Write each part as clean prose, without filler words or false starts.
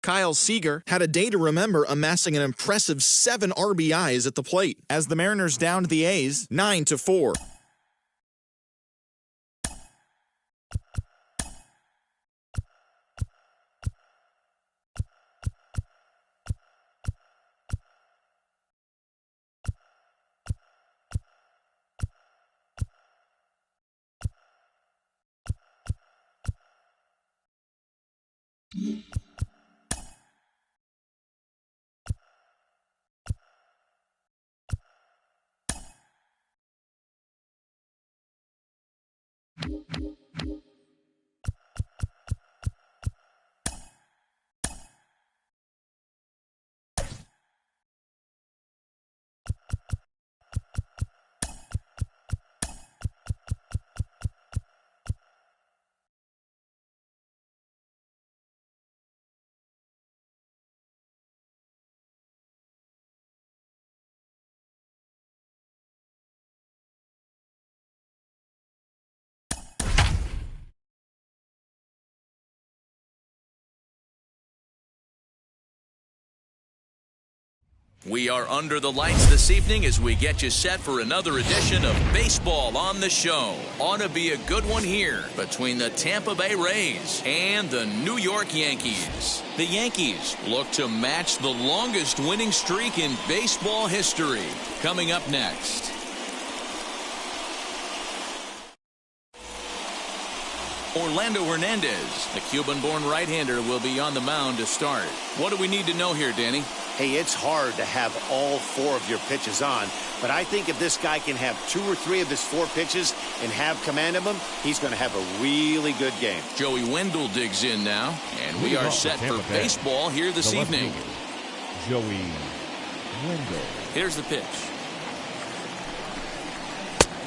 Kyle Seager had a day to remember, amassing an impressive 7 RBIs at the plate as the Mariners downed the A's 9-4. We are under the lights this evening as we get you set for another edition of Baseball on the Show. Ought to be a good one here between the Tampa Bay Rays and the New York Yankees. The Yankees look to match the longest winning streak in baseball history. Coming up next. Orlando Hernandez, the Cuban-born right-hander, will be on the mound to start. What do we need to know here, Danny? Hey, it's hard to have all 4 of your pitches on, but I think if this guy can have 2 or 3 of his 4 pitches and have command of them, he's going to have a really good game. Joey Wendell digs in now, and we are set for baseball here this evening. Joey Wendell. Here's the pitch.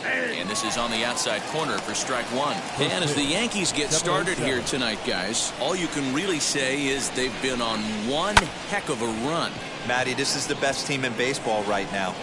And this is on the outside corner for strike 1. And as the Yankees get started here tonight, guys, all you can really say is they've been on one heck of a run. Matty, this is the best team in baseball right now.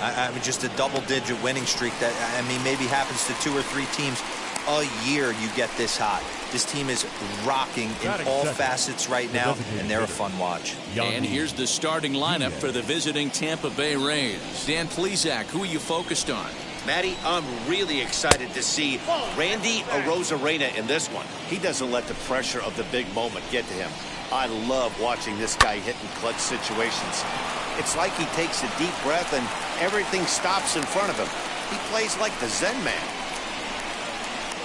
I mean, just a double-digit winning streak that, I mean, maybe happens to 2 or 3 teams a year. You get this hot. This team is rocking in all facets right now, and they're a fun watch. And here's the starting lineup for the visiting Tampa Bay Rays. Dan Plesac, who are you focused on? Matty, I'm really excited to see Randy Arozarena in this one. He doesn't let the pressure of the big moment get to him. I love watching this guy hit in clutch situations. It's like he takes a deep breath and everything stops in front of him. He plays like the Zen man.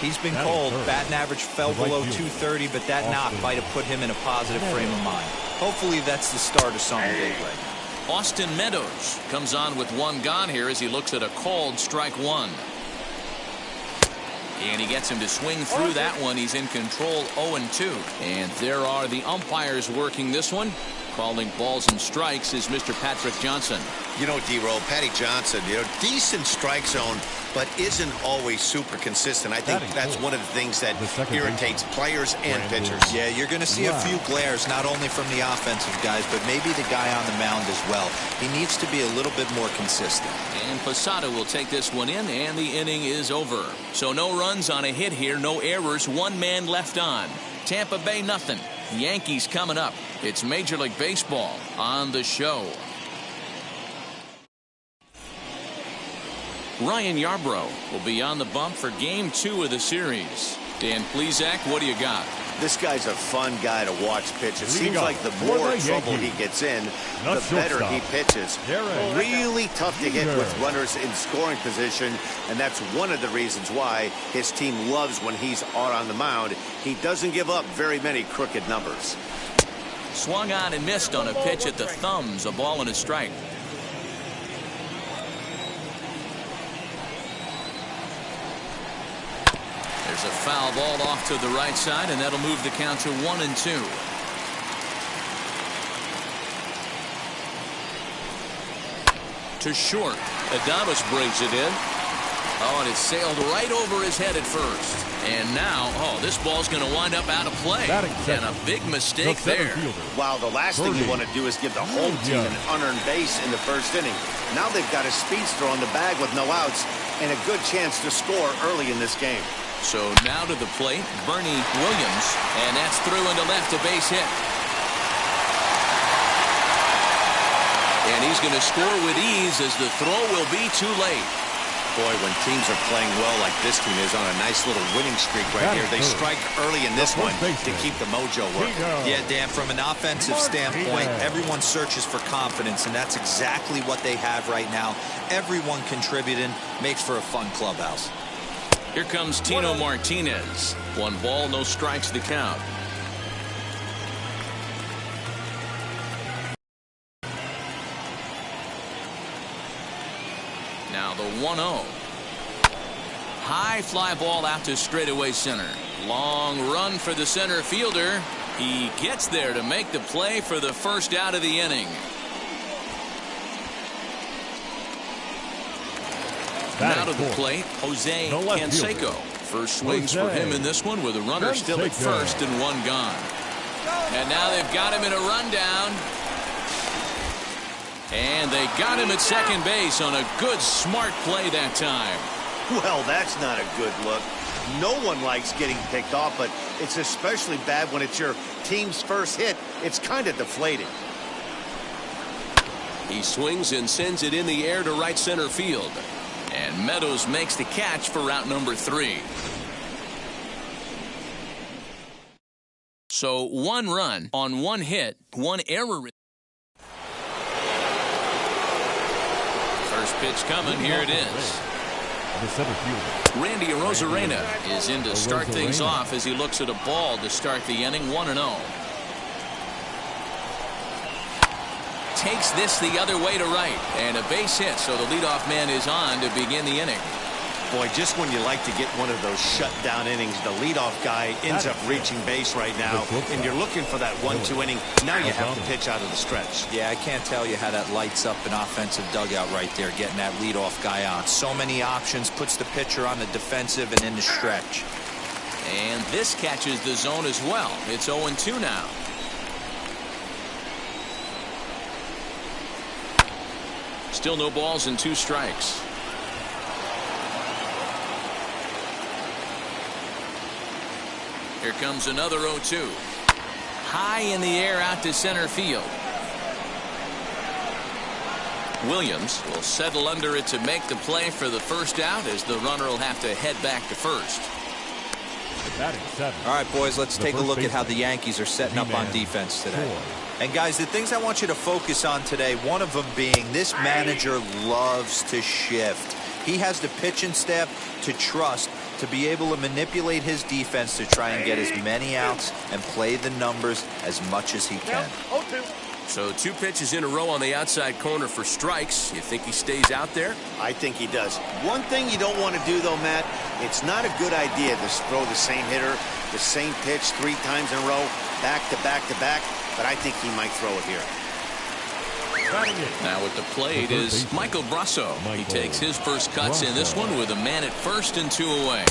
He's been cold. Batting average fell below 230, but that knock might have put him in a positive frame of mind. Hopefully that's the start of something big right now. Austin Meadows comes on with 1 gone here as he looks at a called strike 1. And he gets him to swing through that one. He's in control 0-2. And there are the umpires working this one. Calling balls and strikes is Mr. Patrick Johnson. You know, D-Roll, Patty Johnson, decent strike zone, but isn't always super consistent. I think that's one of the things that irritates players and pitchers. Yeah, you're going to see a few glares, not only from the offensive guys, but maybe the guy on the mound as well. He needs to be a little bit more consistent. And Posada will take this one in, and the inning is over. So no runs on a hit here, no errors, 1 man left on. Tampa Bay nothing. Yankees coming up. It's Major League Baseball on the Show. Ryan Yarbrough will be on the bump for Game 2 of the series. Dan Plesac, what do you got? This guy's a fun guy to watch pitch. It seems like the more trouble he gets in, the better he pitches. Really tough to hit with runners in scoring position, and that's one of the reasons why his team loves when he's out on the mound. He doesn't give up very many crooked numbers. Swung on and missed on a pitch at the thumbs, a ball and a strike. There's a foul ball off to the right side, and that'll move the count to 1-2. To short. Adames brings it in. Oh, and it sailed right over his head at first. And now, this ball's going to wind up out of play. And a big mistake there. Wow, the last thing you want to do is give the home team an unearned base in the first inning. Now they've got a speedster on the bag with no outs and a good chance to score early in this game. So now to the plate, Bernie Williams, and that's through into left, a base hit. And he's going to score with ease as the throw will be too late. Boy, when teams are playing well like this team is on a nice little winning streak right here, they strike early in this one to keep the mojo working. Yeah, Dan, from an offensive standpoint, everyone searches for confidence, and that's exactly what they have right now. Everyone contributing makes for a fun clubhouse. Here comes Tino Martinez. 1 ball, no strikes to count. Now the 1-0. High fly ball out to straightaway center. Long run for the center fielder. He gets there to make the play for the first out of the inning. Now to the plate, Jose Canseco. First swings for him in this one with a runner still at first and 1 gone. And now they've got him in a rundown. And they got him at second base on a good, smart play that time. Well, that's not a good look. No one likes getting picked off, but it's especially bad when it's your team's first hit. It's kind of deflating. He swings and sends it in the air to right center field. And Meadows makes the catch for out number 3. So 1 run on 1 hit, 1 error. First pitch coming. Here it is. Randy Arozarena is in to start things off as he looks at a ball to start the inning. 1-0. Takes this the other way to right, and a base hit, so the leadoff man is on to begin the inning. Boy, just when you like to get one of those shutdown innings, the leadoff guy ends up reaching base right now, and you're looking for that 1-2 inning. Now you have to pitch out of the stretch. Yeah, I can't tell you how that lights up an offensive dugout right there, getting that leadoff guy on. So many options, puts the pitcher on the defensive and in the stretch. And this catches the zone as well. It's 0-2 now. Still no balls and 2 strikes. Here comes another 0-2. High in the air out to center field. Williams will settle under it to make the play for the first out as the runner will have to head back to first. All right, boys, let's take a look at how the Yankees are setting up on defense today. And guys, the things I want you to focus on today, one of them being this manager loves to shift. He has the pitching staff to trust to be able to manipulate his defense to try and get as many outs and play the numbers as much as he can. So 2 pitches in a row on the outside corner for strikes. You think he stays out there? I think he does. One thing you don't want to do, though, Matt, it's not a good idea to throw the same hitter, the same pitch 3 times in a row, back to back to back, but I think he might throw it here. Now at the plate is Michael Brasso. He takes his first cuts in this one with a man at first and 2 away.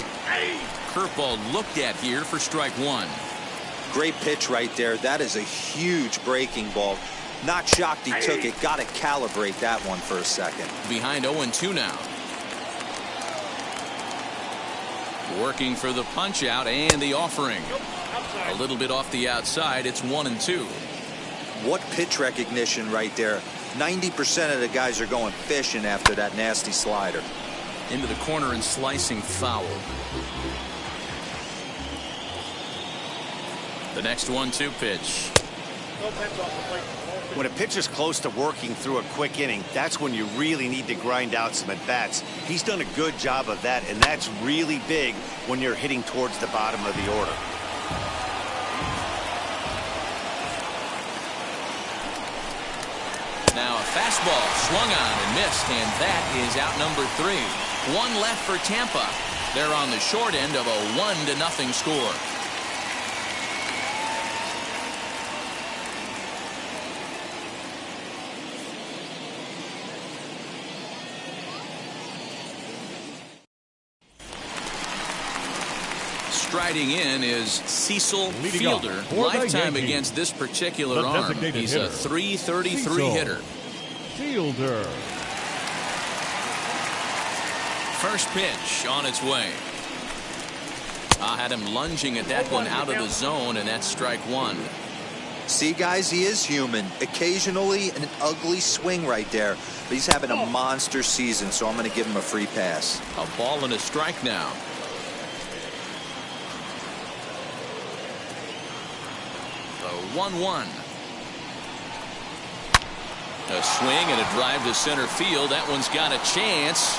Curveball looked at here for strike 1. Great pitch right there. That is a huge breaking ball. Not shocked he took it. Got to calibrate that one for a second. Behind 0-2 now. Working for the punch out and the offering. A little bit off the outside. It's 1-2. What pitch recognition right there. 90% of the guys are going fishing after that nasty slider. Into the corner and slicing foul. The next 1-2 pitch. When a pitcher's close to working through a quick inning, that's when you really need to grind out some at-bats. He's done a good job of that, and that's really big when you're hitting towards the bottom of the order. Now a fastball swung on and missed, and that is out number 3. 1 left for Tampa. They're on the short end of a 1-0 score. Striding in is Cecil Fielder. Lifetime against this particular arm. He's a .333 hitter. Fielder. First pitch on its way. I had him lunging at that one out of the zone, and that's strike 1. See, guys, he is human. Occasionally an ugly swing right there, but he's having a monster season, so I'm going to give him a free pass. A ball and a strike now. The 1-1. A swing and a drive to center field. That one's got a chance.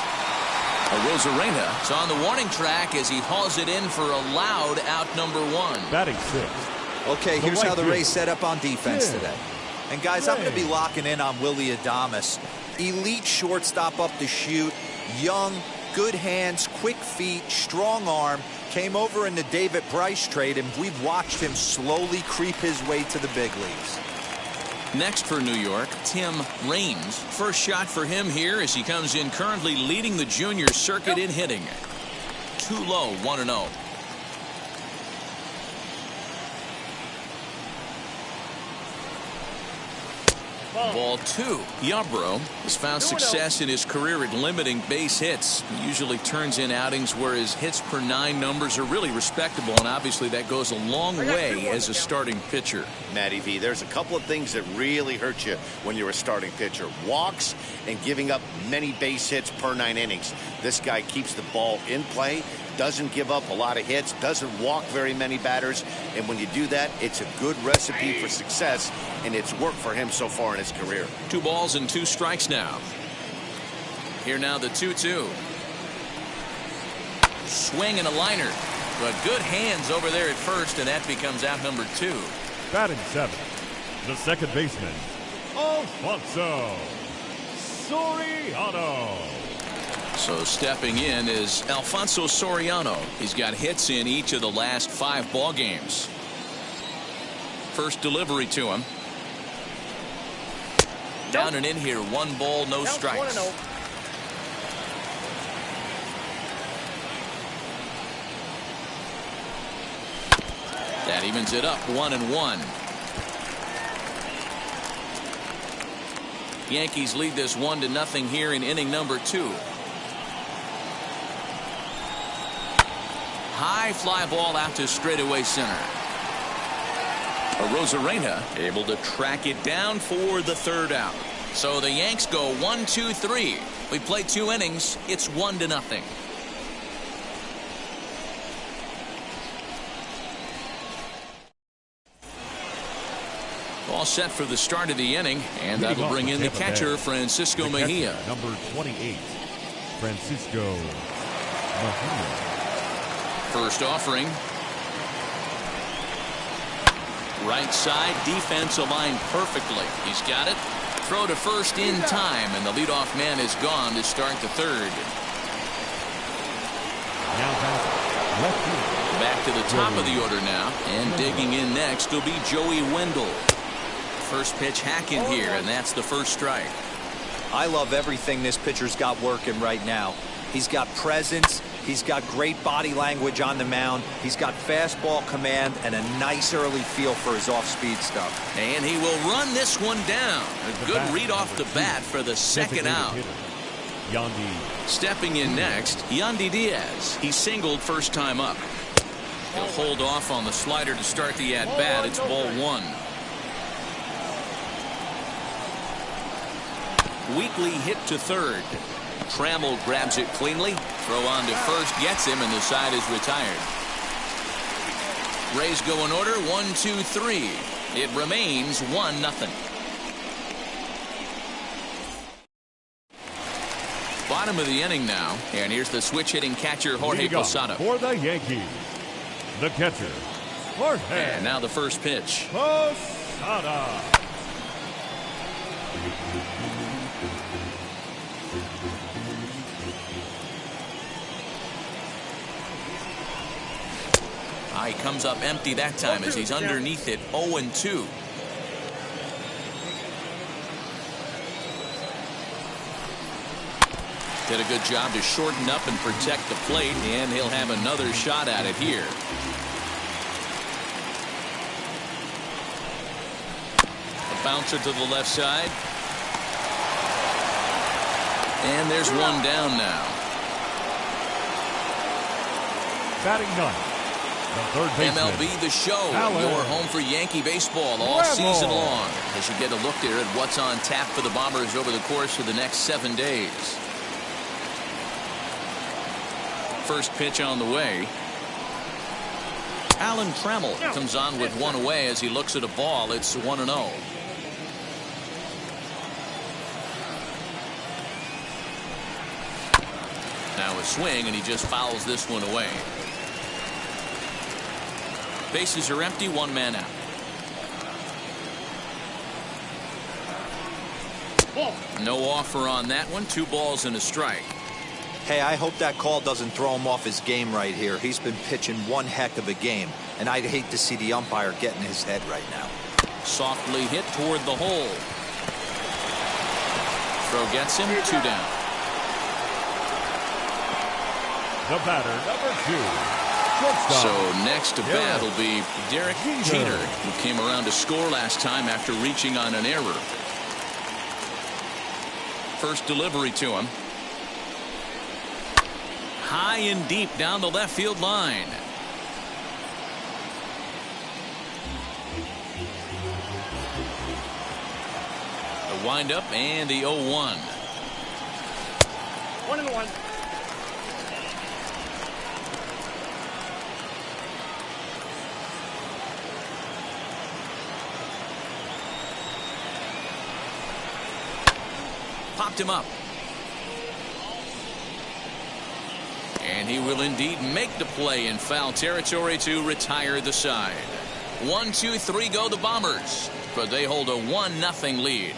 Rosarena is on the warning track as he hauls it in for a loud out number 1. Batting 6. Okay, here's how the Rays set up on defense today. And guys, I'm going to be locking in on Willy Adames. Elite shortstop up to shoot, young, good hands, quick feet, strong arm. Came over in the David Price trade, and we've watched him slowly creep his way to the big leagues. Next for New York, Tim Raines. First shot for him here as he comes in currently leading the junior circuit in hitting. Too low, 1-0. Ball 2. Yarbrough has found success in his career at limiting base hits. He usually turns in outings where his hits per 9 numbers are really respectable, and obviously that goes a long way as a starting pitcher. Matty V, there's a couple of things that really hurt you when you're a starting pitcher. Walks and giving up many base hits per 9 innings. This guy keeps the ball in play, doesn't give up a lot of hits, doesn't walk very many batters, and when you do that, it's a good recipe for success, and it's worked for him so far in his career. 2 balls and 2 strikes now. Here now the 2-2. Swing and a liner, but good hands over there at first, and that becomes out number 2. Batting 7. The second baseman, Alfonso Soriano. So stepping in is Alfonso Soriano. He's got hits in each of the last 5 ball games. First delivery to him. Down and in here, 1 ball, no strikes. That evens it up, 1-1. Yankees lead this 1-0 here in inning number 2. High fly ball out to straightaway center. Rosarena able to track it down for the 3rd out. So the Yanks go 1-2-3. We played 2 innings. It's 1-0. All set for the start of the inning, and that'll bring in the catcher, Francisco Mejia. Number 28, Francisco Mejia. First offering. Right side, defense aligned perfectly. He's got it. Throw to first in time, and the leadoff man is gone to start the 3rd. Now back to the top of the order now, and digging in next will be Joey Wendell. First pitch hack in here, and that's the first strike. I love everything this pitcher's got working right now. He's got presence. He's got great body language on the mound. He's got fastball command and a nice early feel for his off-speed stuff. And he will run this one down. A good read off the bat for the 2nd out. Stepping in next, Yandy Diaz. He singled first time up. He'll hold off on the slider to start the at-bat. It's ball 1. Weekly hit to 3rd. Trammell grabs it cleanly. Throw on to first, gets him, and the side is retired. Rays go in order, 1-2-3. It remains 1-0. Bottom of the inning now, and here's the switch hitting catcher Jorge Posada. For the Yankees, the catcher, Jorge. And now the first pitch. Posada. He comes up empty that time as he's underneath it, 0-2. Did a good job to shorten up and protect the plate, and he'll have another shot at it here. A bouncer to the left side. And there's one down now. Batting 9. MLB The Show, your home for Yankee baseball all season long, as you get a look there at what's on tap for the Bombers over the course of the next 7 days. First pitch on the way. Alan Trammell comes on with one away as he looks at a ball. It's 1-0. Now a swing, and he just fouls this one away. Bases are empty, one man out. No offer on that one. 2 balls and a strike. Hey, I hope that call doesn't throw him off his game right here. He's been pitching one heck of a game, and I'd hate to see the umpire get in his head right now. Softly hit toward the hole. Throw gets him, 2 down. The batter, number 2. So next to bat will be Derek Jeter, who came around to score last time after reaching on an error. First delivery to him. High and deep down the left field line. The windup and the 0-1. 1-1. Popped him up. And he will indeed make the play in foul territory to retire the side. 1, 2, 3 go the Bombers, but they hold a 1-0 lead.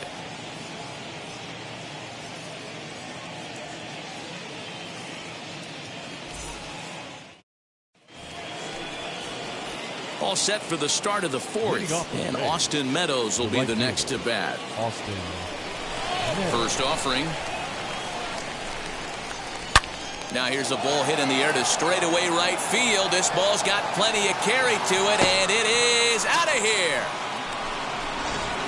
All set for the start of the 4th, and Austin Meadows will be the next to bat. First offering. Now here's a ball hit in the air to straightaway right field. This ball's got plenty of carry to it, and it is out of here.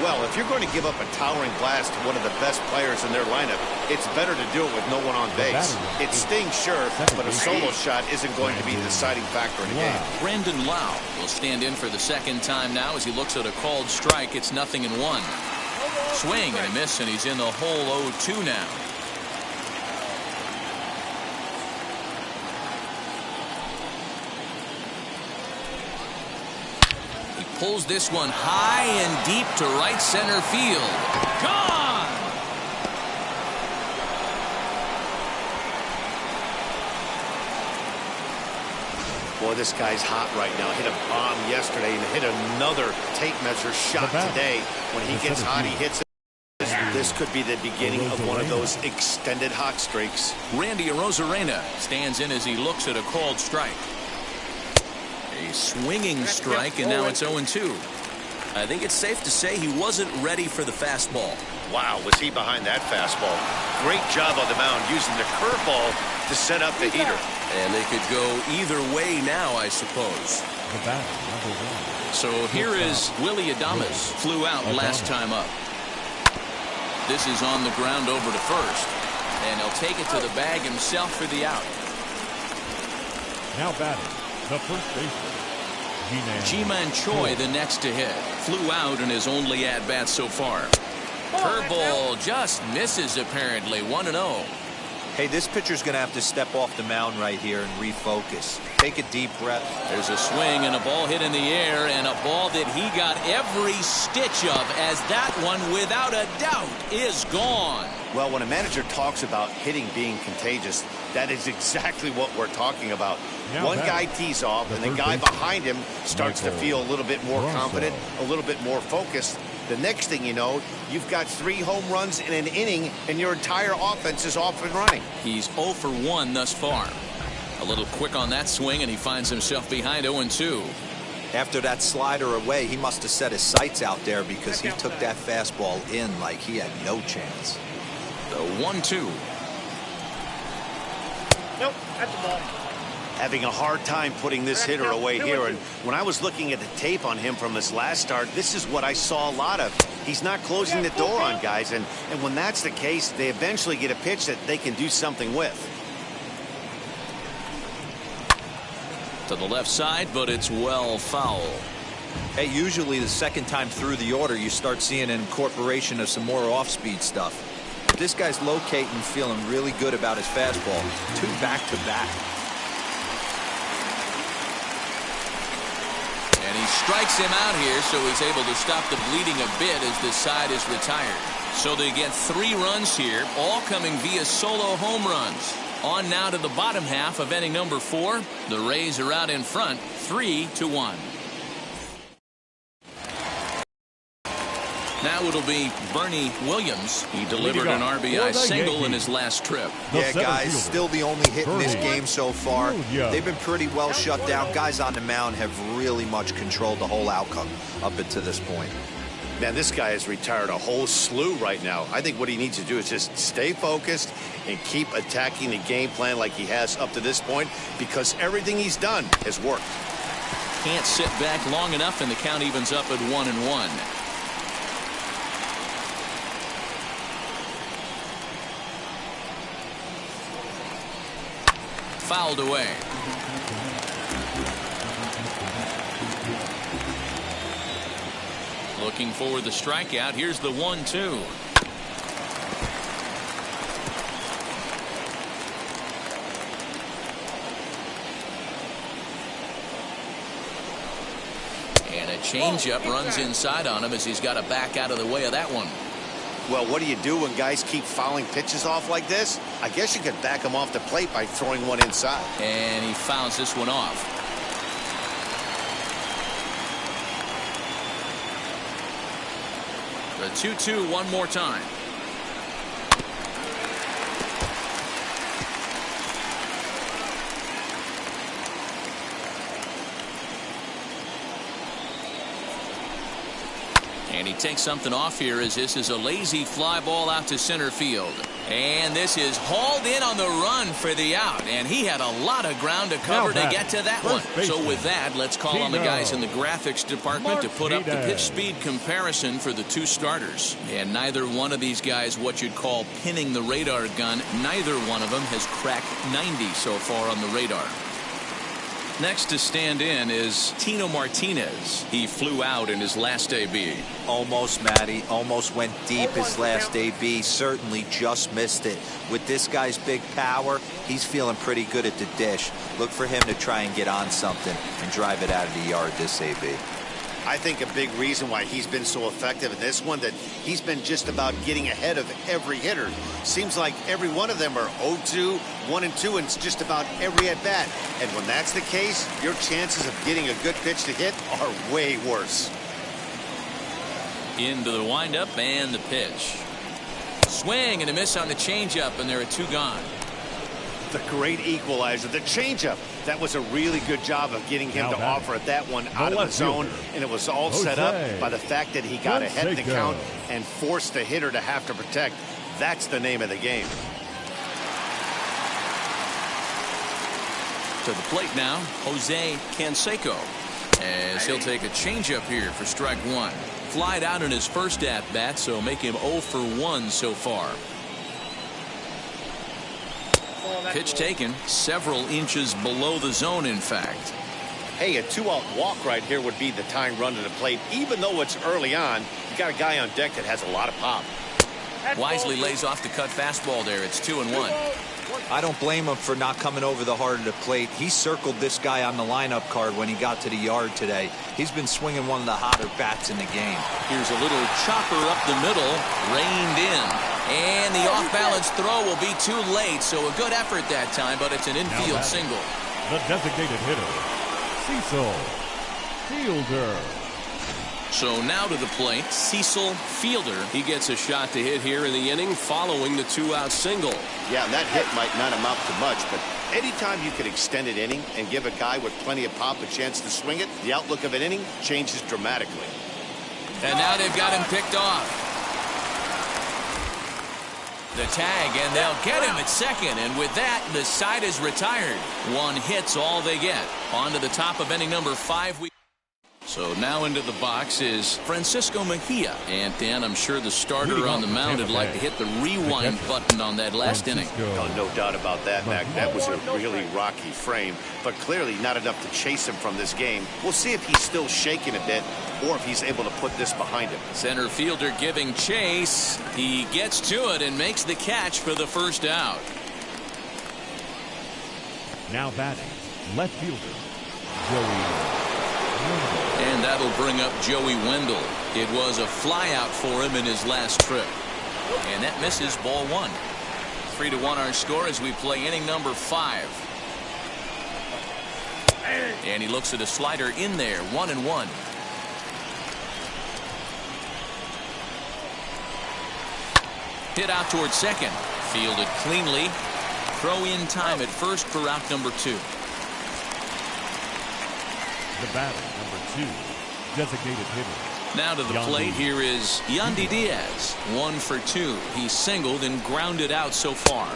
Well, if you're going to give up a towering blast to one of the best players in their lineup, it's better to do it with no one on base. It stings, sure, but a solo shot isn't going to be the deciding factor in the game. Brandon Lau will stand in for the second time now as he looks at a called strike. It's 0-1. Swing and a miss, and he's in the hole 0-2 now. He pulls this one high and deep to right center field. Gone! Boy, this guy's hot right now. Hit a bomb yesterday and hit another tape measure shot today. When he gets hot, he hits it. This could be the beginning of one of those extended hot streaks. Randy Arozarena stands in as he looks at a called strike. A swinging strike, and now it's 0-2. I think it's safe to say he wasn't ready for the fastball. Wow, was he behind that fastball. Great job on the mound using the curveball to set up the heater. And they could go either way now, I suppose. The batter, number 1. So here is Willie Adames. Flew out last time up. This is on the ground over to first. And he'll take it to the bag himself for the out. Now batting, the first baseman, Ji-Man Choi, the next to hit. Flew out in his only at-bat so far. Curveball just misses, apparently. 1-0. Hey, this pitcher's going to have to step off the mound right here and refocus. Take a deep breath. There's a swing and a ball hit in the air, and a ball that he got every stitch of, as that one, without a doubt, is gone. Well, when a manager talks about hitting being contagious, that is exactly what we're talking about. One guy tees off, and the guy behind him starts to feel a little bit more confident, a little bit more focused. The next thing you know, you've got 3 home runs in an inning, and your entire offense is off and running. He's 0 for 1 thus far. A little quick on that swing, and he finds himself behind 0-2. After that slider away, he must have set his sights out there, because he took that fastball in like he had no chance. The 1-2. Nope, that's the ball. Having a hard time putting this hitter away here, and when I was looking at the tape on him from his last start, this is what I saw a lot of. He's not closing the door on guys, and when that's the case, they eventually get a pitch that they can do something with. To the left side, but it's well foul. Hey, usually the second time through the order, you start seeing an incorporation of some more off-speed stuff. But this guy's locating, feeling really good about his fastball. 2 back-to-back. And he strikes him out here, so he's able to stop the bleeding a bit as this side is retired. So they get 3 runs here, all coming via solo home runs. On now to the bottom half of inning number 4. The Rays are out in front, 3-1. Now it'll be Bernie Williams. He delivered an RBI single in his last trip. Yeah, guys, still the only hit in this game so far. They've been pretty well shut down. Guys on the mound have really much controlled the whole outcome up until this point. Man, this guy has retired a whole slew right now. I think what he needs to do is just stay focused and keep attacking the game plan like he has up to this point, because everything he's done has worked. Can't sit back long enough, and the count evens up at 1-1. Fouled away. Looking for the strikeout. Here's the 1-2. And a changeup runs inside on him as he's got to back out of the way of that one. Well, what do you do when guys keep fouling pitches off like this? I guess you could back them off the plate by throwing one inside. And he fouls this one off. The 2-2 one more time. And he takes something off here as this is a lazy fly ball out to center field. And this is hauled in on the run for the out. And he had a lot of ground to cover to get to that one. So with that, let's call on the guys in the graphics department to put up the pitch speed comparison for the 2 starters. And neither one of these guys what you'd call pinning the radar gun. Neither one of them has cracked 90 so far on the radar. Next to stand in is Tino Martinez. He flew out in his last AB. Almost, Matty. Almost went deep his last AB. Certainly just missed it. With this guy's big power, he's feeling pretty good at the dish. Look for him to try and get on something and drive it out of the yard this AB. I think a big reason why he's been so effective in this one, that he's been just about getting ahead of every hitter. Seems like every one of them are 0-2, 1-2, and it's just about every at-bat. And when that's the case, your chances of getting a good pitch to hit are way worse. Into the windup and the pitch. Swing and a miss on the changeup, and there are 2 gone. The great equalizer, the changeup. That was a really good job of getting him to offer at that one out of the zone, and it was all set up by the fact that he got ahead of the count and forced the hitter to have to protect. That's the name of the game. To the plate now, Jose Canseco, as he'll take a changeup here for strike 1. Flied out in his first at-bat, so make him 0 for 1 so far. Pitch taken several inches below the zone, in fact. Hey, a 2-out walk right here would be the tying run to the plate. Even though it's early on, you got a guy on deck that has a lot of pop. Wisely lays off the cut fastball there. It's 2-1. I don't blame him for not coming over the heart of the plate. He circled this guy on the lineup card when he got to the yard today. He's been swinging one of the hotter bats in the game. Here's a little chopper up the middle, reined in. And the off-balance throw will be too late, so a good effort that time, but it's an infield single. The designated hitter, Cecil Fielder. So now to the plate, Cecil Fielder. He gets a shot to hit here in the inning following the 2-out single. Yeah, that hit might not amount to much, but anytime you can extend an inning and give a guy with plenty of pop a chance to swing it, the outlook of an inning changes dramatically. And now they've got him picked off. The tag, and they'll get him at second, and with that, the side is retired. 1 hit's all they get. On to the top of inning number 5. So So now into the box is Francisco Mejia. And Dan, I'm sure the starter on the mound would like to hit the rewind button on that last inning. Oh, no doubt about that, Mac. That was a really rocky frame, but clearly not enough to chase him from this game. We'll see if he's still shaking a bit or if he's able to put this behind him. Center fielder giving chase. He gets to it and makes the catch for the first out. Now batting, left fielder, Joey. And that'll bring up Joey Wendell. It was a flyout for him in his last trip. And that misses, ball one. 3-1 our score as we play inning number 5. And he looks at a slider in there, 1-1. Hit out towards second. Fielded cleanly. Throw in time at first for out number 2. The batter, number 2, designated hitter. Now to the plate, here is Yandy Diaz. 1 for 2. He singled and grounded out so far.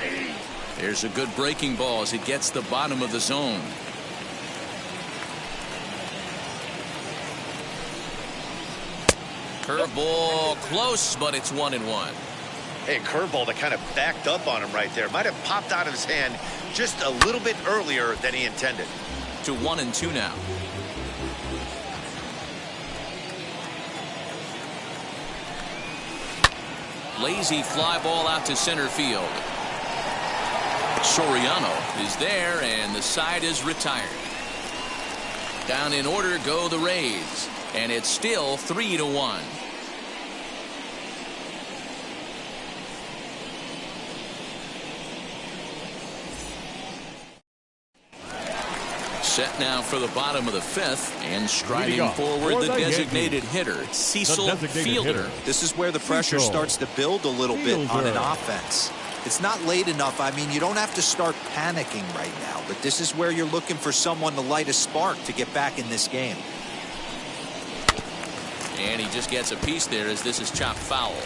There's a good breaking ball as it gets the bottom of the zone. Curveball close, but it's 1-1. Hey, curveball that kind of backed up on him right there. Might have popped out of his hand just a little bit earlier than he intended. To 1-2 now. Lazy fly ball out to center field. Soriano is there, and the side is retired. Down in order go the Rays, and it's still 3-1. Set now for the bottom of the 5th, and striding forward the designated hitter, Cecil Fielder. This is where the pressure starts to build a little bit on an offense. It's not late enough. I mean, you don't have to start panicking right now, but this is where you're looking for someone to light a spark to get back in this game. And he just gets a piece there as this is chopped foul.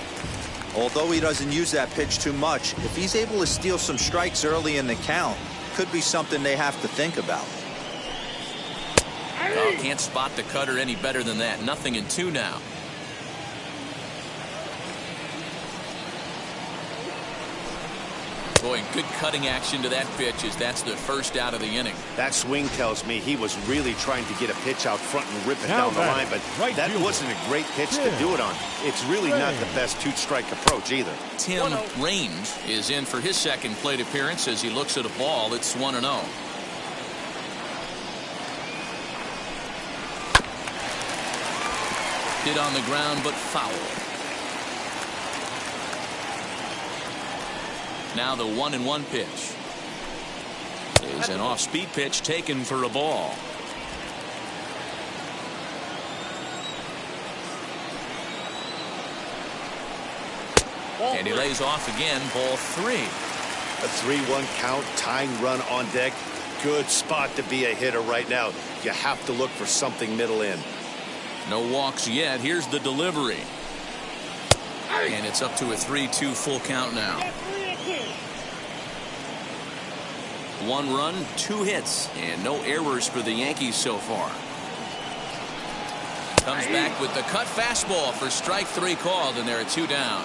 Although he doesn't use that pitch too much, if he's able to steal some strikes early in the count, could be something they have to think about. Oh, can't spot the cutter any better than that. 0-2 now. Boy, good cutting action to that pitch as that's the first out of the inning. That swing tells me he was really trying to get a pitch out front and rip it down the line, but that wasn't a great pitch to do it on. It's really not the best two-strike approach either. Tim Raines is in for his second plate appearance as he looks at a ball. It's 1-0. Hit on the ground, but foul. Now the 1-1 pitch is an off-speed pitch taken for a ball. And he lays off again, ball 3. A 3-1 count, tying run on deck. Good spot to be a hitter right now. You have to look for something middle in. No walks yet. Here's the delivery. And it's up to a 3-2 full count now. 1 run, 2 hits, and no errors for the Yankees so far. Comes back with the cut fastball for strike 3 called, and there are 2 down.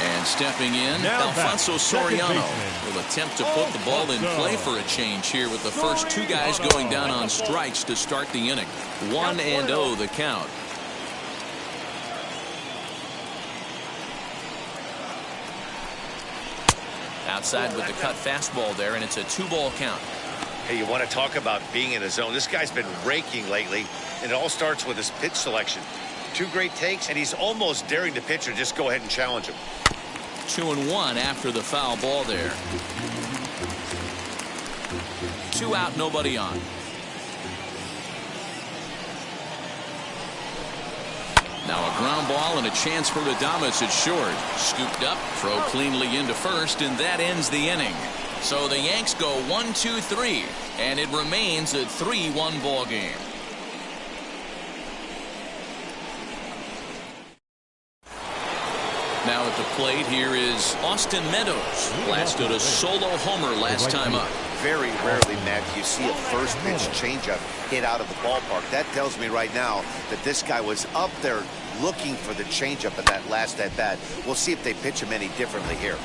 And stepping in, Alfonso Soriano will attempt to put the ball in play for a change here with the first 2 guys going down on strikes to start the inning. 1-0 the count. Outside with the cut fastball there, and it's a 2-ball count. Hey, you want to talk about being in a zone? This guy's been raking lately, and it all starts with his pitch selection. 2 great takes, and he's almost daring the pitcher just go ahead and challenge him. 2-1 after the foul ball there. 2 out, nobody on. Now a ground ball and a chance for Adames at short. Scooped up, throw cleanly into first, and that ends the inning. So the Yanks go 1-2-3, and it remains a 3-1 ball game. Now at the plate, here is Austin Meadows. Blasted a solo homer last time up. very rarely, Matt, you see a first pitch changeup hit out of the ballpark. That tells me right now that this guy was up there looking for the changeup in that last at bat. We'll see if they pitch him any differently here.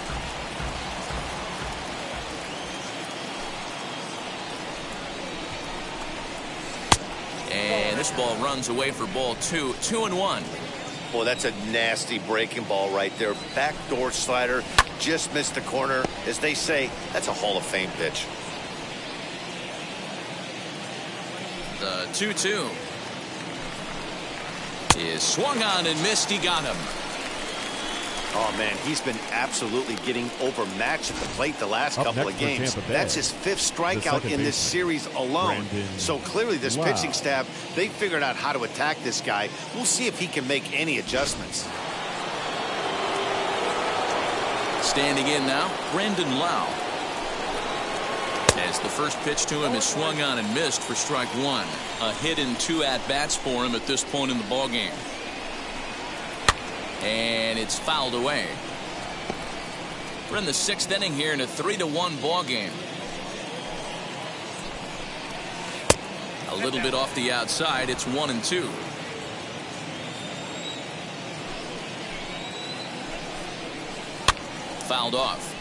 And this ball runs away for ball 2. 2-1. Boy, that's a nasty breaking ball right there. Backdoor slider, just missed the corner. As they say, that's a Hall of Fame pitch. The 2-2 is swung on and missed. He got him. Oh, man, he's been absolutely getting overmatched at the plate the last couple of games. That's his 5th strikeout in this series alone. So clearly this pitching staff, they figured out how to attack this guy. We'll see if he can make any adjustments. Standing in now, Brandon Lau. As the first pitch to him is swung on and missed for strike 1. A hit in 2 at-bats for him at this point in the ballgame. And it's fouled away. We're in the 6th inning here in a 3-1 ball game. A little bit off the outside. It's 1-2. Fouled off.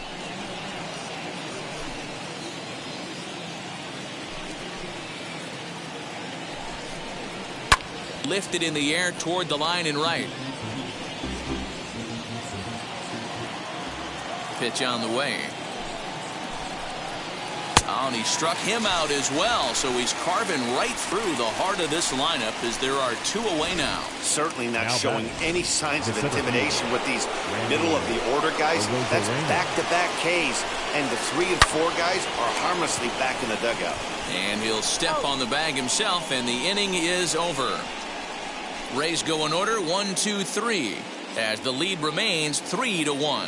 Lifted in the air toward the line and right. Pitch on the way. Oh, and he struck him out as well, so he's carving right through the heart of this lineup as there are 2 away now. Certainly not showing any signs of intimidation with these middle of the order guys. That's back-to-back Ks, and the 3 and 4 guys are harmlessly back in the dugout. And he'll step on the bag himself, and the inning is over. Rays go in order 1-2-3 as the lead remains 3-1.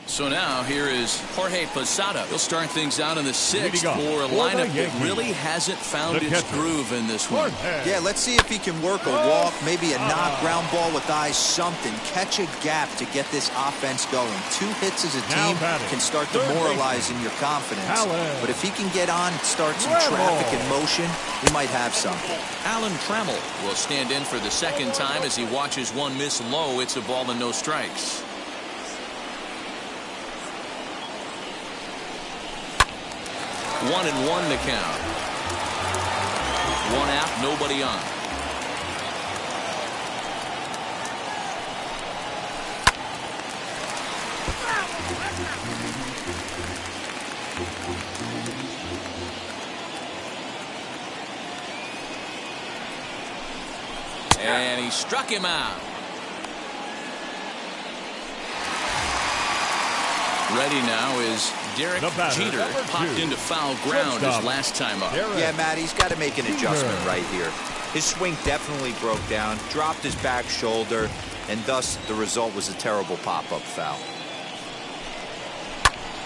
So now here is Jorge Posada. He'll start things out in the 6th for a lineup that really hasn't found its groove in this one. Yeah, let's see if he can work a walk, maybe a knock, ground ball with eyes, something. Catch a gap to get this offense going. 2 hits as a team can start demoralizing your confidence. But if he can get on and start some traffic in motion, we might have something. Alan Trammell will stand in for the 2nd time as he watches one miss low. It's a ball and no strikes. 1-1 the count. 1 out, nobody on. And he struck him out. Ready now is Derek Jeter. Popped into foul ground his last time up. Yeah, Matt, he's got to make an adjustment right here. His swing definitely broke down, dropped his back shoulder, and thus the result was a terrible pop-up foul.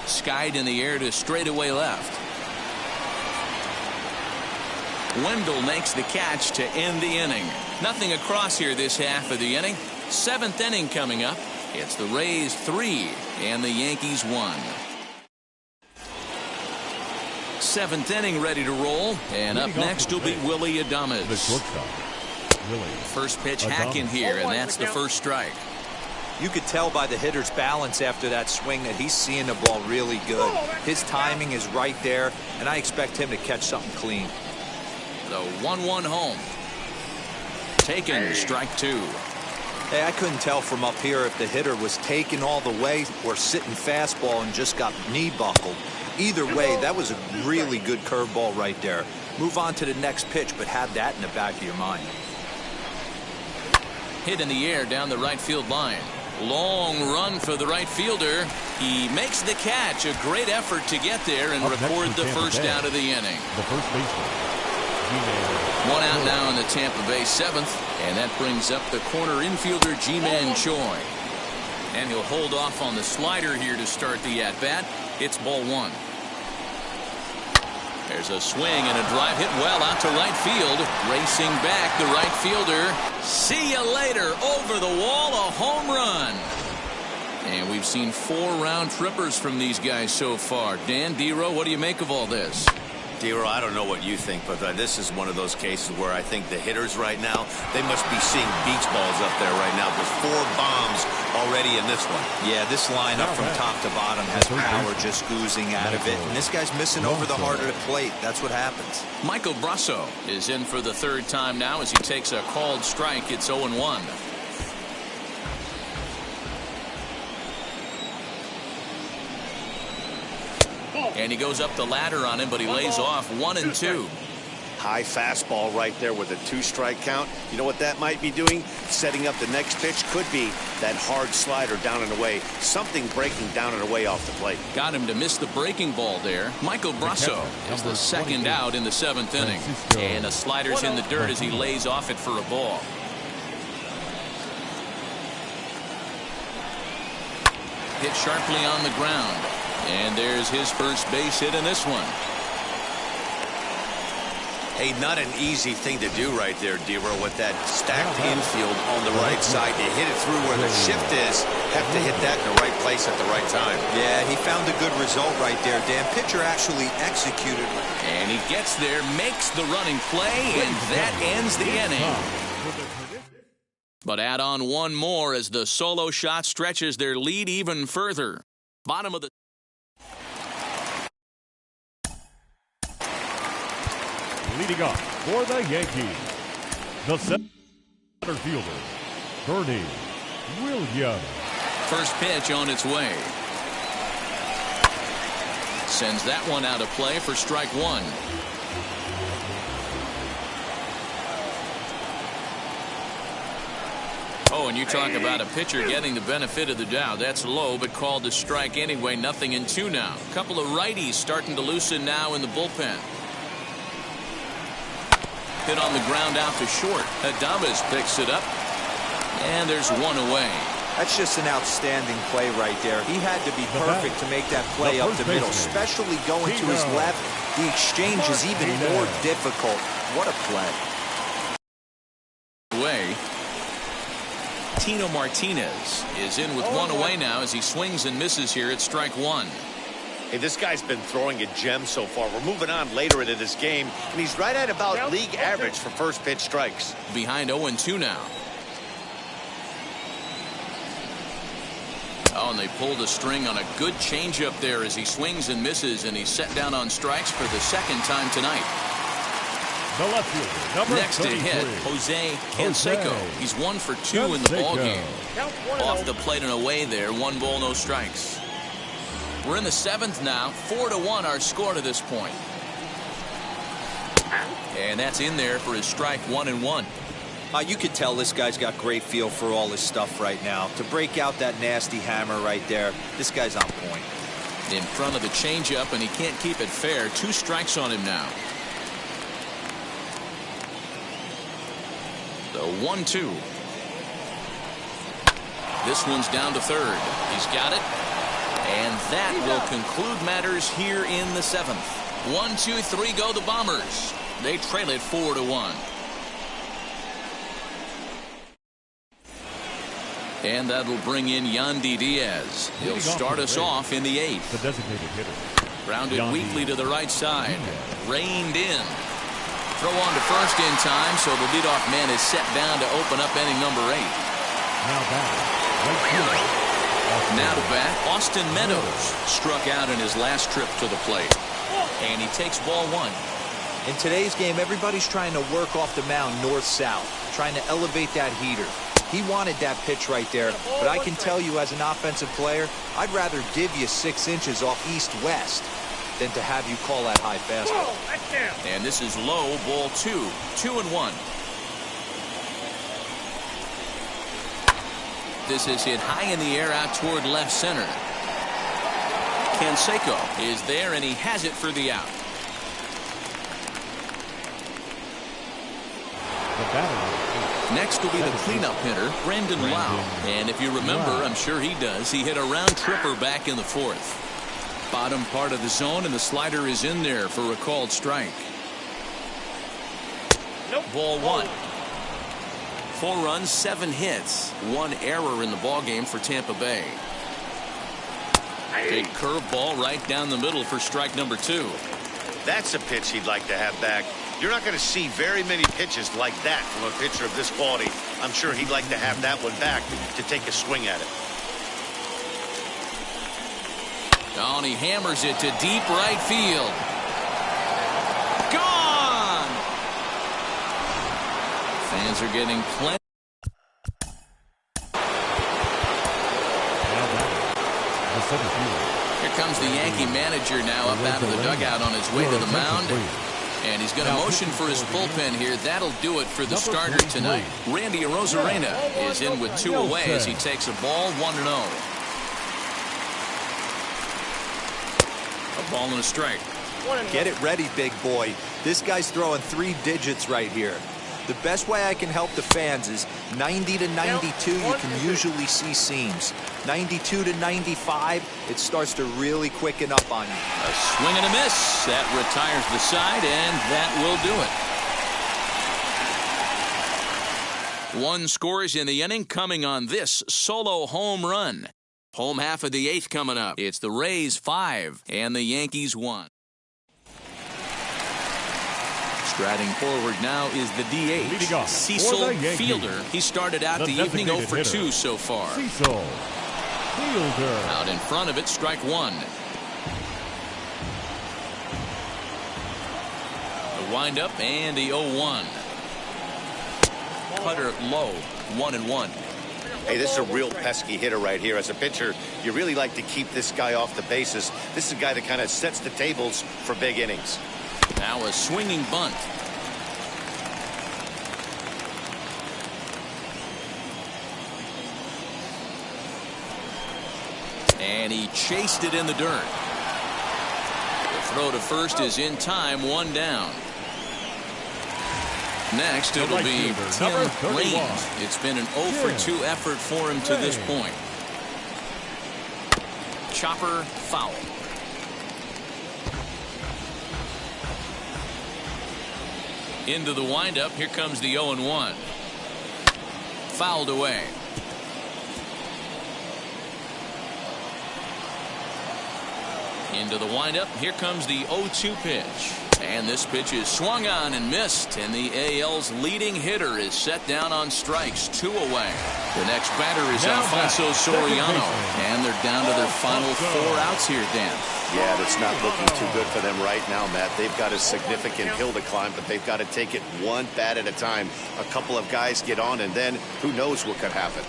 Skied in the air to straightaway left. Wendell makes the catch to end the inning. Nothing across here this half of the inning. 7th inning coming up. It's the Rays 3 and the Yankees 1. 7th inning ready to roll, and up next will be Willie Adames. First pitch hack in here, and that's the first strike. You could tell by the hitter's balance after that swing that he's seeing the ball really good. His timing is right there, and I expect him to catch something clean. The 1-1 home. Taken, strike 2. Hey, I couldn't tell from up here if the hitter was taken all the way or sitting fastball and just got knee buckled. Either way, that was a really good curveball right there. Move on to the next pitch, but have that in the back of your mind. Hit in the air down the right field line. Long run for the right fielder. He makes the catch. A great effort to get there and record the first out of the inning. The first baseman. 1 out now in the Tampa Bay 7th. And that brings up the corner infielder Ji-Man Choi. And he'll hold off on the slider here to start the at-bat. It's ball 1. There's a swing and a drive hit well out to right field. Racing back, the right fielder. See you later. Over the wall, a home run. And we've seen 4 round trippers from these guys so far. Dan, D-Row, what do you make of all this? D-Row, I don't know what you think, but this is one of those cases where I think the hitters right now, they must be seeing beach balls up there right now. There's 4 bombs already in this one. Yeah, this lineup from top to bottom has power just oozing out of it. And this guy's missing over the heart of the plate. That's what happens. Michael Brasso is in for the 3rd time now as he takes a called strike. It's 0-1. And he goes up the ladder on him, but he lays off 1-2. High fastball right there with a 2-strike count. You know what that might be doing? Setting up the next pitch could be that hard slider down and away. Something breaking down and away off the plate. Got him to miss the breaking ball there. Michael Brasso is the 2nd out in the 7th inning. And the slider's in the dirt as he lays off it for a ball. Hit sharply on the ground. And there's his first base hit in this one. Hey, not an easy thing to do right there, D-Row, with that stacked infield on the right side. To hit it through where the shift is, have to hit that in the right place at the right time. Yeah, he found a good result right there, Dan. Pitcher actually executed. And he gets there, makes the running play, and that ends the inning. But add on one more as the solo shot stretches their lead even further. Bottom of the Leading off for the Yankees, the center fielder, Bernie Williams. First pitch on its way. Sends that one out of play for strike 1. Oh, and you talk about a pitcher getting the benefit of the doubt. That's low, but called to strike anyway. 0-2 now. A couple of righties starting to loosen now in the bullpen. Hit on the ground out to short. Adames picks it up. And there's one away. That's just an outstanding play right there. He had to be perfect to make that play up the middle, especially going to his left. The exchange is even more difficult. What a play. Away. Tino Martinez is in with one away now as he swings and misses here at strike 1. Hey, this guy's been throwing a gem so far. We're moving on later into this game, and he's right at about league average for first pitch strikes. Behind 0-2 now. Oh, and they pulled a string on a good changeup there as he swings and misses, and he's set down on strikes for the 2nd time tonight. The left fielder, number Next to hit, Jose Canseco. He's 1 for 2 in the ballgame. Off the plate and away there. 1 ball, no strikes. We're in the 7th now. 4-1 our score to this point. And that's in there for his strike 1-1. You could tell this guy's got great feel for all his stuff right now. To break out that nasty hammer right there, this guy's on point. In front of the changeup, and he can't keep it fair. 2 strikes on him now. The 1-2. This one's down to 3rd. He's got it. And that will conclude matters here in the 7th. 1, 2, 3 go the Bombers. They trail it 4-1. And that'll bring in Yandy Diaz. He'll start us off in the 8th. The designated hitter. Grounded weakly to the right side. Reined in. Throw on to first in time, so the leadoff man is set down to open up inning number 8. Now to bat, Austin Meadows struck out in his last trip to the plate. And he takes ball 1. In today's game, everybody's trying to work off the mound north-south, trying to elevate that heater. He wanted that pitch right there, but I can tell you as an offensive player, I'd rather give you 6 inches off east-west than to have you call that high fastball. And this is low, ball 2. 2-1. This is hit high in the air out toward left center. Canseco is there, and he has it for the out. Next will be the cleanup hitter, Brandon Lau. And if you remember, I'm sure he does, he hit a round tripper back in the 4th. Bottom part of the zone, and the slider is in there for a called strike. Ball 1. 4 runs, 7 hits, 1 error in the ballgame for Tampa Bay. Big curveball right down the middle for strike number 2. That's a pitch he'd like to have back. You're not going to see very many pitches like that from a pitcher of this quality. I'm sure he'd like to have that one back to take a swing at it. Oh, and he hammers it to deep right field. Gone! Fans are getting plenty. Here comes the Yankee manager now up out of the dugout on his way to the mound. And he's going to motion for his bullpen here. That'll do it for the starter tonight. Randy Arozarena is in with 2 away as he takes a ball 1-0. A ball and a strike. Get it ready, big boy. This guy's throwing 3 digits right here. The best way I can help the fans is 90 to 92, you can usually see seams. 92 to 95, it starts to really quicken up on you. A swing and a miss. That retires the side, and that will do it. 1 scores in the inning coming on this solo home run. Home half of the 8th coming up. It's the Rays 5 and the Yankees 1. Striding forward now is the DH, Cecil Fielder. He started out the evening 0 for 2 so far. Cecil Fielder. Out in front of it, strike 1. The windup and the 0-1. Putter low, 1-1. Hey, this is a real pesky hitter right here. As a pitcher, you really like to keep this guy off the bases. This is a guy that kind of sets the tables for big innings. Now a swinging bunt. And he chased it in the dirt. The throw to first is in time, 1 down. Next, it'll be Tim Raines. It's been an 0 for 2 effort for him to this point. Chopper foul. Into the windup. Here comes the 0-1. Fouled away. Into the windup. Here comes the 0-2 pitch. And this pitch is swung on and missed. And the AL's leading hitter is set down on strikes, 2 away. The next batter is Alfonso Soriano. And they're down to their final 4 outs here, Dan. Yeah, that's not looking too good for them right now, Matt. They've got a significant hill to climb, but they've got to take it 1 bat at a time. A couple of guys get on, and then who knows what could happen.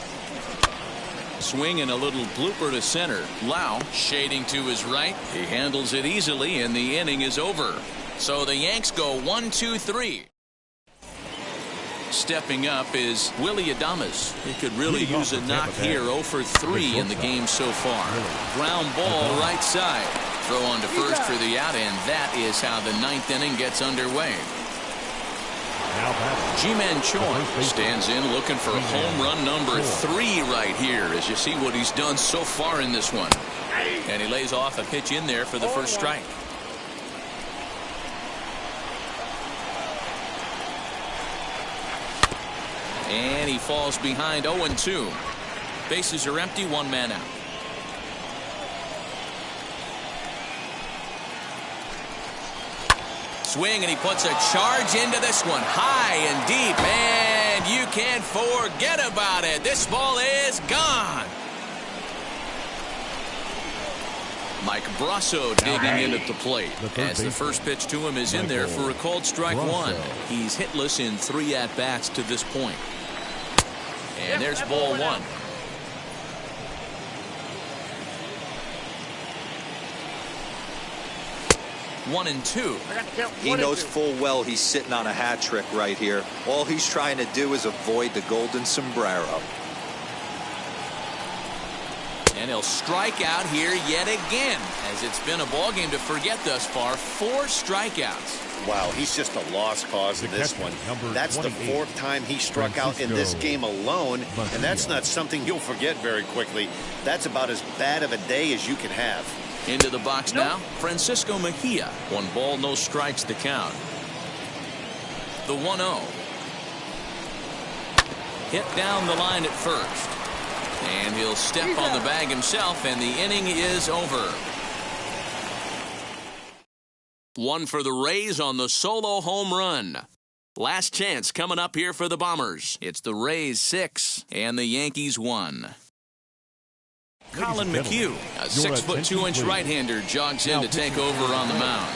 Swing and a little blooper to center. Lau shading to his right. He handles it easily, and the inning is over. So the Yanks go 1-2-3. Stepping up is Willie Adames. He could really use a knock here. 0 for 3 in the game so far. Ground ball right side. Throw on to first for the out, and that is how the 9th inning gets underway. Ji-Man Choi stands in looking for home run number 3 right here as you see what he's done so far in this one. And he lays off a pitch in there for the first strike. And he falls behind 0-2. Bases are empty, 1 man out. Swing, and he puts a charge into this one. High and deep, and you can't forget about it. This ball is gone. Mike Brasso digging in at the plate as the first pitch to him is in there for a called strike 1. He's hitless in 3 at-bats to this point. And there's ball 1. One and 2. He knows full well he's sitting on a hat trick right here. All he's trying to do is avoid the golden sombrero. And he'll strike out here yet again, as it's been a ball game to forget thus far. 4 strikeouts. Wow, he's just a lost cause in this one. That's the 4th time he struck out in this game alone, and that's not something you'll forget very quickly. That's about as bad of a day as you can have. Into the box now, Francisco Mejia. 1 ball, no strikes to count. The 1-0. Hit down the line at first. And he'll step on the bag himself, and the inning is over. One for the Rays on the solo home run. Last chance coming up here for the Bombers. It's the Rays 6 and the Yankees 1. Colin McHugh, a 6'2" right-hander, jogs in to take over on the mound.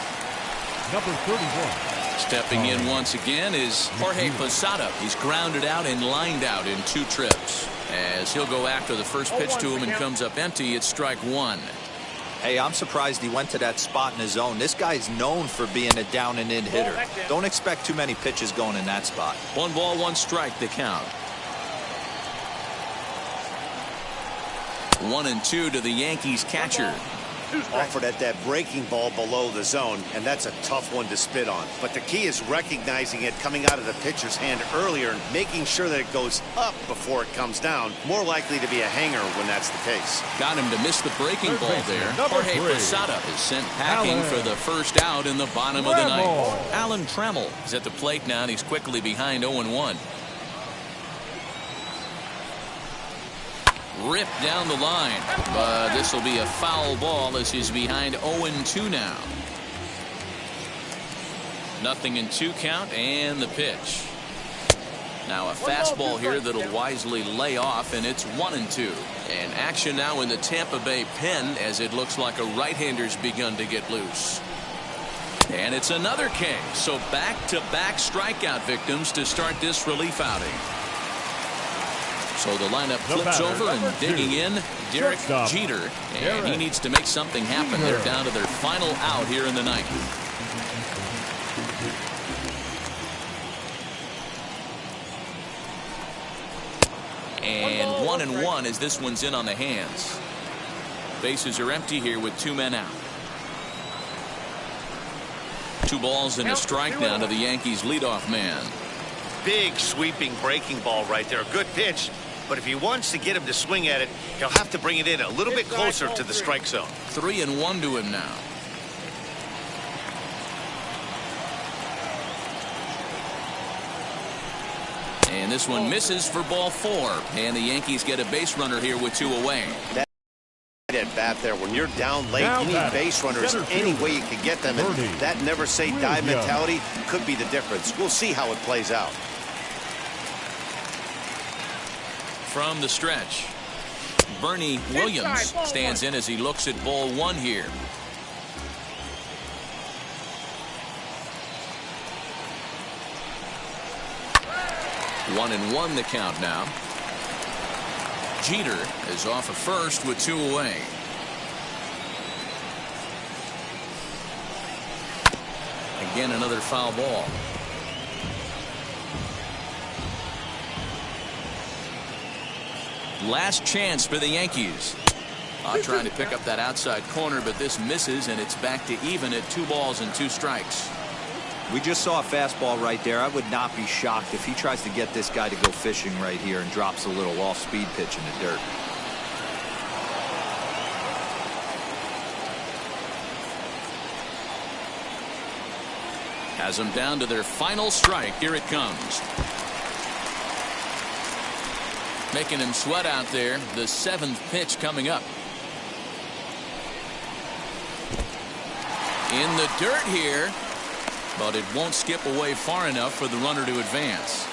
Number 31. Stepping in once again is Jorge Posada. He's grounded out and lined out in 2 trips. As he'll go after the first pitch to him and comes up empty, it's strike 1. Hey, I'm surprised he went to that spot in his zone. This guy's known for being a down and in hitter. Don't expect too many pitches going in that spot. 1 ball, 1 strike, the count. 1-2 to the Yankees catcher. Offered at that breaking ball below the zone, and that's a tough one to spit on. But the key is recognizing it coming out of the pitcher's hand earlier and making sure that it goes up before it comes down. More likely to be a hanger when that's the case. Got him to miss the breaking ball there. Jorge Posada is sent packing for the first out in the bottom of the ninth. Alan Trammell is at the plate now, and he's quickly behind 0-1. Ripped down the line, but this will be a foul ball as he's behind 0-2 now. 0-2 count, and the pitch. Now a fastball here that'll wisely lay off, and it's 1-2. And action now in the Tampa Bay pen as it looks like a right-hander's begun to get loose. And it's another K, so back-to-back strikeout victims to start this relief outing. So the lineup flips over and digging in, Derek Jeter. And he needs to make something happen. They're down to their final out here in the ninth. And 1-1 as this one's in on the hands. Bases are empty here with 2 men out. 2 balls and a strike now to the Yankees leadoff man. Big sweeping breaking ball right there. Good pitch. But if he wants to get him to swing at it, he'll have to bring it in a little bit closer to the strike zone. 3-1 to him now. And this one misses for ball 4. And the Yankees get a base runner here with 2 away. That at bat there, when you're down late, you need base runners any way you can get them. And that never say die mentality could be the difference. We'll see how it plays out. From the stretch, Bernie Williams stands in as he looks at ball 1 here. One and one the count now. Jeter is off at first with 2 away. Again, another foul ball. Last chance for the Yankees. Trying to pick up that outside corner, but this misses, and it's back to even at 2 balls and 2 strikes. We just saw a fastball right there. I would not be shocked if he tries to get this guy to go fishing right here and drops a little off-speed pitch in the dirt. Has them down to their final strike. Here it comes. Making him sweat out there. The 7th pitch coming up. In the dirt here, but it won't skip away far enough for the runner to advance.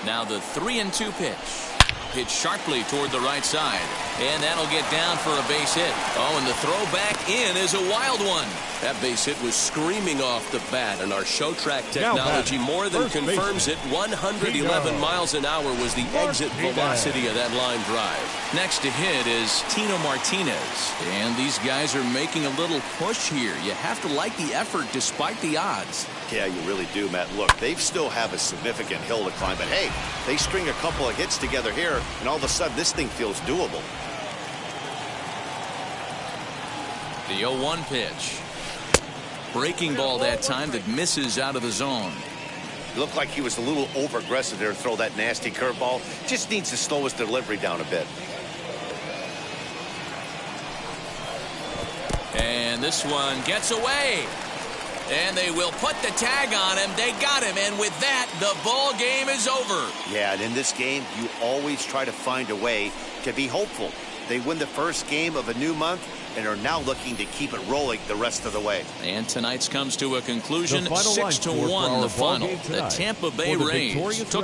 Now the 3-2 pitch. Hit sharply toward the right side, and that'll get down for a base hit. Oh, and the throw back in is a wild one. That base hit was screaming off the bat, and our show track technology more than confirms it. 111 miles an hour was the exit velocity of that line drive. Next to hit is Tino Martinez, and these guys are making a little push here. You have to like the effort despite the odds. Yeah, you really do, Matt. Look, they still have a significant hill to climb, but hey, they string a couple of hits together here, and all of a sudden this thing feels doable. The 0-1 pitch. Breaking ball that time that misses out of the zone. Looked like he was a little over-aggressive there to throw that nasty curveball. Just needs to slow his delivery down a bit. And this one gets away. And they will put the tag on him. They got him. And with that, the ball game is over. Yeah, and in this game, you always try to find a way to be hopeful. They win the first game of a new month and are now looking to keep it rolling the rest of the way. And tonight's comes to a conclusion, 6-1 the final. The Tampa Bay Rays took